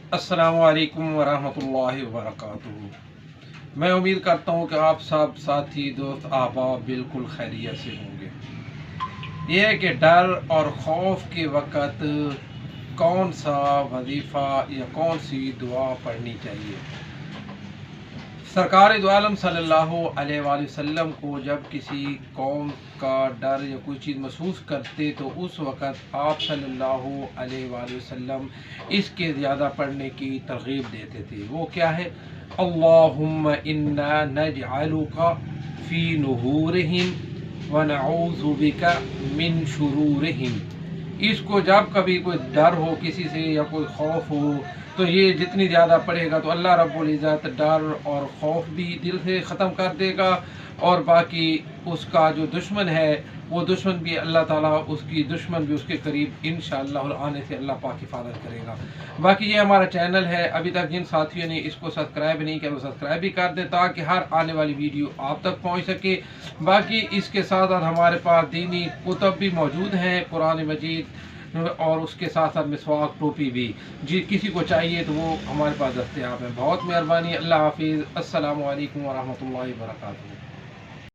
अस्सलामु अलैकुम वरहमतुल्लाहि वबरकातुहू। मैं उम्मीद करता हूँ कि आप सब साथी दोस्त अहबाब बिल्कुल खैरियत से होंगे। ये है कि डर और खौफ के वक़्त कौन सा वजीफ़ा या कौन सी दुआ पढ़नी चाहिए। सरकार दो आलम सल्लल्लाहु अलैहि वसल्लम को जब किसी कौम का डर या कोई चीज़ महसूस करते तो उस वक़्त आप सल्लल्लाहु अलैहि वसल्लम इसके ज़्यादा पढ़ने की तरगीब देते थे। वो क्या है? अल्लाहुम्मा इन्ना नजअलुका फ़ी नुहुरिहिम व नऊज़ु बिका मिन शुरूरिहिम। इसको जब कभी कोई डर हो किसी से या कोई खौफ हो तो ये जितनी ज़्यादा पढ़ेगा तो अल्लाह रब्बुल इज़्ज़त डर और खौफ भी दिल से ख़त्म कर देगा, और बाकी उसका जो दुश्मन है वो दुश्मन भी अल्लाह ताला उसकी दुश्मन भी उसके करीब इंशाअल्लाह आने से अल्लाह पाक हिफाजत करेगा। बाकी ये हमारा चैनल है, अभी तक जिन साथियों ने इसको सब्सक्राइब नहीं किया वो सब्सक्राइब भी कर दें ताकि हर आने वाली वीडियो आप तक पहुँच सके। बाकी इसके साथ साथ हमारे पास दीनी कुतब भी मौजूद हैं, कुरान मजीद और उसके साथ साथ मिसवाक टोपी भी, जी किसी को चाहिए तो वो हमारे पास दस्तयाब है। बहुत मेहरबानी। अल्लाह हाफिज़। अस्सलामु अलैकुम वरहमतुल्लाहि वबरकातुहू।